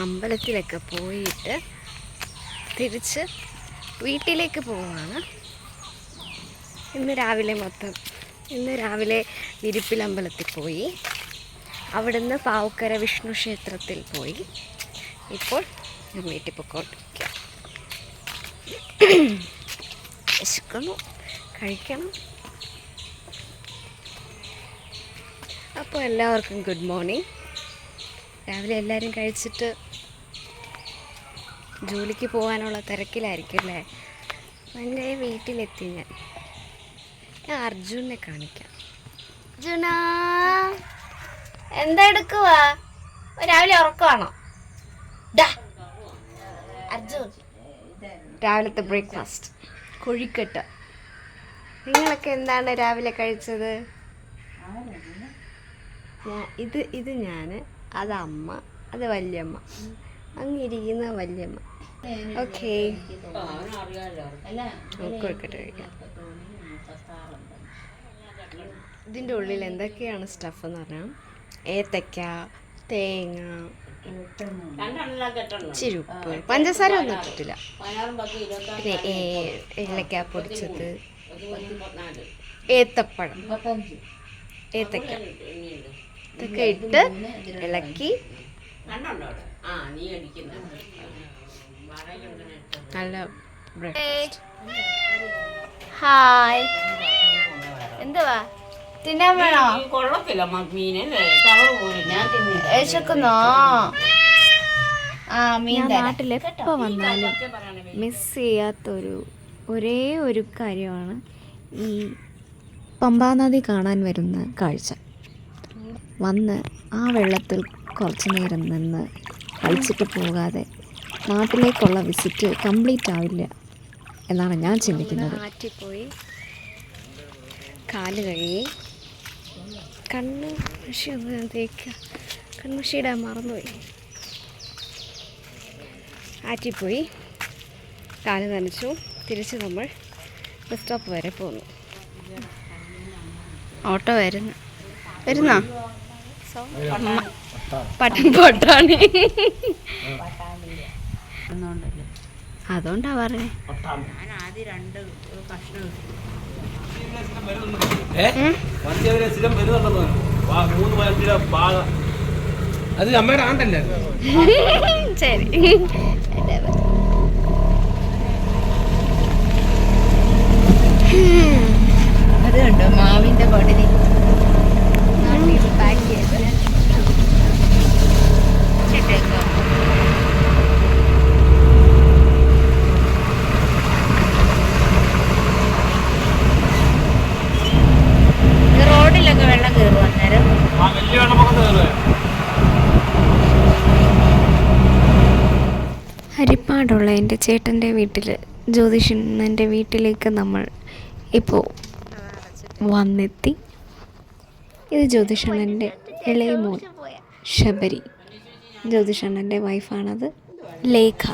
അമ്പലത്തിലൊക്കെ പോയിട്ട് തിരിച്ച് വീട്ടിലേക്ക് പോവുകയാണ്. ഇന്ന് രാവിലെ വിരിപ്പിലമ്പലത്തിൽ പോയി, അവിടുന്ന് പാവക്കര വിഷ്ണു ക്ഷേത്രത്തിൽ പോയി. ഇപ്പോൾ ഞാൻ വീട്ടിൽ പൊക്കോണ്ടിരിക്കുക. വിശക്കുന്നു, കഴിക്കണം. അപ്പോൾ എല്ലാവർക്കും ഗുഡ് മോർണിംഗ്. രാവിലെ എല്ലാവരും കഴിച്ചിട്ട് ജോലിക്ക് പോകാനുള്ള തിരക്കിലായിരിക്കും അല്ലേ? എൻ്റെ വീട്ടിലെത്തി. ഞാൻ അർജുനെ കാണിക്കാം. അർജുന, എന്താ എടുക്കുവാ? രാവിലെ ഉറക്കമാണോ? അർജുൻ, രാവിലത്തെ ബ്രേക്ക്ഫാസ്റ്റ് കൊഴിക്കട്ട. നിങ്ങളൊക്കെ എന്താണ് രാവിലെ കഴിച്ചത്? ഇത് ഞാൻ, അത് അമ്മ, അത് വല്യമ്മ, അങ്ങിരിക്കുന്ന വല്യമ്മ. ഓക്കെ, കൊഴുക്കട്ട കഴിക്കാം. ഇതിൻ്റെ ഉള്ളിൽ എന്തൊക്കെയാണ് സ്റ്റഫ് എന്ന് പറഞ്ഞാൽ ഏത്തക്ക, തേങ്ങ, ചിരുപ്പ്, പഞ്ചസാര ഒന്നും ഇട്ടിട്ടില്ല. പിന്നെ ഏലക്ക പൊടിച്ചത്, ഏത്തപ്പഴം, ഏത്തക്ക, ഇതൊക്കെ ഇട്ട് ഇളക്കി നല്ല ബ്രേക്ക്ഫാസ്റ്റ്. ഹായ്, എന്തുവാ തിന്നാൻ വേണോ? വിശക്കുന്നോ? ഞാൻ നാട്ടിലെപ്പോൾ വന്നാലും മിസ് ചെയ്യാത്തൊരു ഒരേ ഒരു കാര്യമാണ് ഈ പമ്പാനദി കാണാൻ വരുന്ന കാഴ്ച. വന്ന് ആ വെള്ളത്തിൽ കുറച്ച് നേരം നിന്ന് കളിച്ചിട്ട് പോകാതെ നാട്ടിലേക്കുള്ള വിസിറ്റ് കംപ്ലീറ്റ് ആവില്ല എന്നാണ് ഞാൻ ചിന്തിക്കുന്നത്. ആറ്റിപ്പോയി കാല് കഴുകി കണ്ണുമഷി ഒന്ന് തേക്കുക. കണ്ണുമഷി ഇടാൻ മറന്നുപോയി. ആറ്റിപ്പോയി കാല് നനച്ചു. തിരിച്ച് നമ്മൾ ബസ് സ്റ്റോപ്പ് വരെ പോന്നു. ഓട്ടോ വരുന്നോ? പട്ടാണി അതുകൊണ്ടാ പറഞ്ഞേ. അത് അമ്മയുടെ ആണ്ടല്ലേ? ശരി. അത് കണ്ടോ മാവിന്റെ പടിനി പാക്ക് ചെയ്ത് റോഡിലൊക്കെ വെള്ളം കയറും അന്നേരം. ഹരിപ്പാടുള്ള എൻ്റെ ചേട്ടൻ്റെ വീട്ടിൽ, ജ്യോതിഷൻ്റെ വീട്ടിലേക്ക് നമ്മൾ ഇപ്പോൾ വന്നെത്തി. ഇത് ജ്യോതിഷണ്ണൻ്റെ ഇളയ മോൻ ശബരി. ജ്യോതിഷണ്ണൻ്റെ വൈഫാണത്, ലേഖ.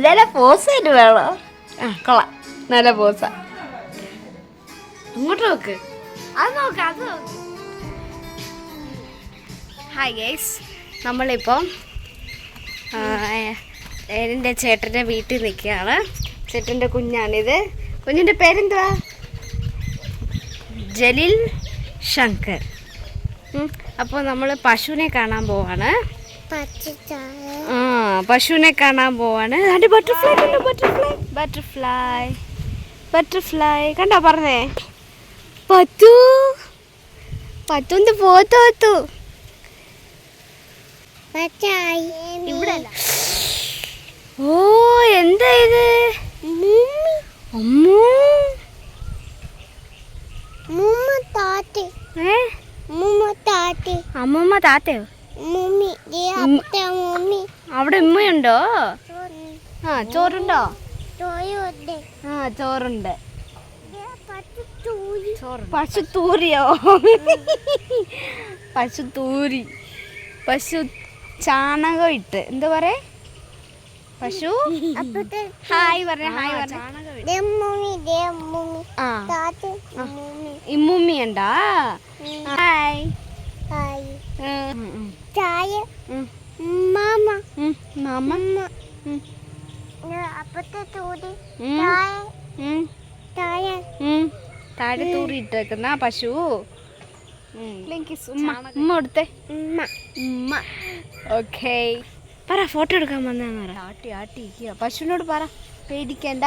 നല്ല പോസായിട്ട് വേണോ? കൊള്ളാം, നല്ല പോസാ. ഇങ്ങോട്ട് നോക്ക്, അത് നോക്ക്. ഹായ് ഗൈസ്, നമ്മളിപ്പോൾ എൻ്റെ ചേട്ടൻ്റെ വീട്ടിൽ നിൽക്കുകയാണ്. ചേട്ടൻ്റെ കുഞ്ഞാണിത്. കുഞ്ഞിൻ്റെ പേരെന്തുവാ? ജലീൽ ശങ്കർ. അപ്പോൾ നമ്മൾ പശുവിനെ കാണാൻ പോവാണ്. പശുവിനെ കാണാൻ പോവാണ്. ബട്ടർഫ്ലൈ കണ്ടോ? പറഞ്ഞേ പത്തുന്ന് പോത്തു ഇവിടെ. ഓ, എന്താ ഇത്? അമ്മോ, അമ്മൂമ്മ താത്തയോ? അവിടെ ഉമ്മയുണ്ടോ? ചോറുണ്ടോ? ചോറുണ്ട്. പശു തൂറിയോ? പശു തൂരി, പശു ചാണകം ഇട്ട്, എന്താ പറയാ, പശു ഹായ് പറഞ്ഞ, ഹായ് പറഞ്ഞ. ആ ഇമ്മുമ്മി ഉണ്ടാ. ഹായ് മാമ താഴെ തൂറി ഇട്ടേക്കുന്ന പശു. ഉമ്മ കൊടുത്തേ. ഓക്കേ, പറ ഫോട്ടോ എടുക്കാൻ വന്നാന്ന് പറ. ആട്ടി ആട്ടി പശുവിനോട് പറ, പേടിക്കണ്ട.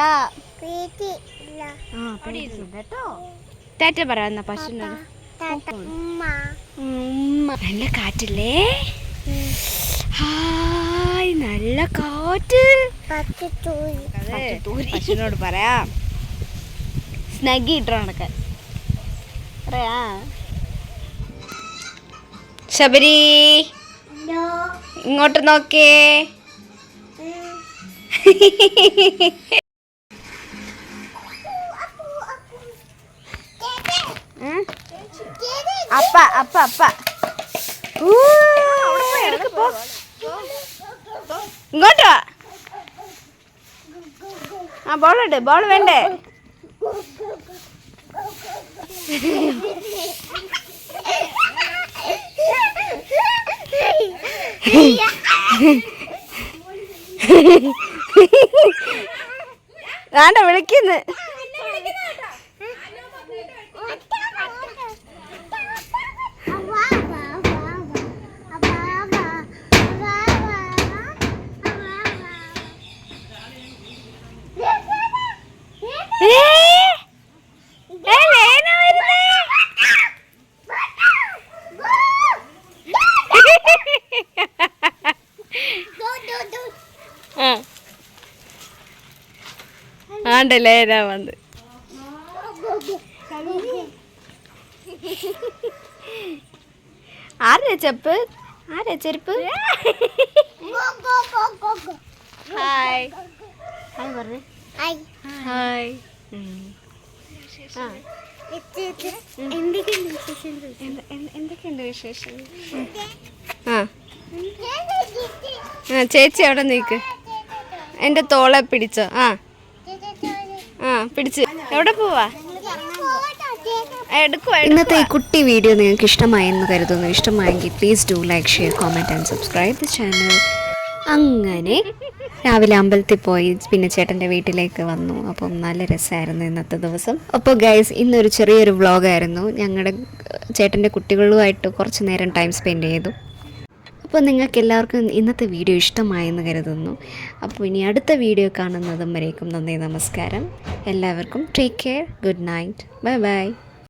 കേട്ടോ, ടാറ്റ പറ എന്നാ പശുവിനോട്. നല്ല കാറ്റല്ലേ, ഹായ് നല്ല കാറ്റ്. പശുവിനോട് പറയാം, സ്നഗി ഇട്ടോ നടക്കാൻ പറയാ. ശബരി ഇങ്ങോട്ട് നോക്കേ. അപ്പ അപ്പ അപ്പ ഇങ്ങോട്ട് വാ. ആ ബോളുണ്ട്, ബോൾ വേണ്ടേ? വേണ്ട, വിളിക്കുന്നു. ആണ്ടല്ലേ ഞാൻ വന്ന്. ആരുടെ ചെപ്പ്, ആരുടെ ചെരുപ്പ്? ഹായ് ഹായ് പറഞ്ഞേ. ഹായ്. എന്തൊക്കെയുണ്ട് വിശേഷം? ആ ചേച്ചി അവിടെ നിൽക്ക്, എൻ്റെ തോളെ പിടിച്ചോ. ആ പിടിച്ച് എവിടെ പോവാ? ഇന്നത്തെ ഈ കുട്ടി വീഡിയോ നിങ്ങൾക്ക് ഇഷ്ടമായെന്ന് കരുതുന്നു. ഇഷ്ടമായെങ്കിൽ please do like, share, comment and subscribe the channel. അങ്ങനെ രാവിലെ അമ്പലത്തിൽ പോയി, പിന്നെ ചേട്ടൻ്റെ വീട്ടിലേക്ക് വന്നു. അപ്പം നല്ല രസമായിരുന്നു ഇന്നത്തെ ദിവസം. അപ്പോൾ ഗൈസ്, ഇന്നൊരു ചെറിയൊരു വ്ളോഗായിരുന്നു. ഞങ്ങളുടെ ചേട്ടൻ്റെ കുട്ടികളുമായിട്ട് കുറച്ച് നേരം ടൈം സ്പെൻഡ് ചെയ്തു. അപ്പോൾ നിങ്ങൾക്ക് എല്ലാവർക്കും ഇന്നത്തെ വീഡിയോ ഇഷ്ടമായെന്ന് കരുതുന്നു. അപ്പോൾ ഇനി അടുത്ത വീഡിയോ കാണുന്നതും വരേക്കും നന്ദി, നമസ്കാരം. എല്ലാവർക്കും take care, good night, bye bye.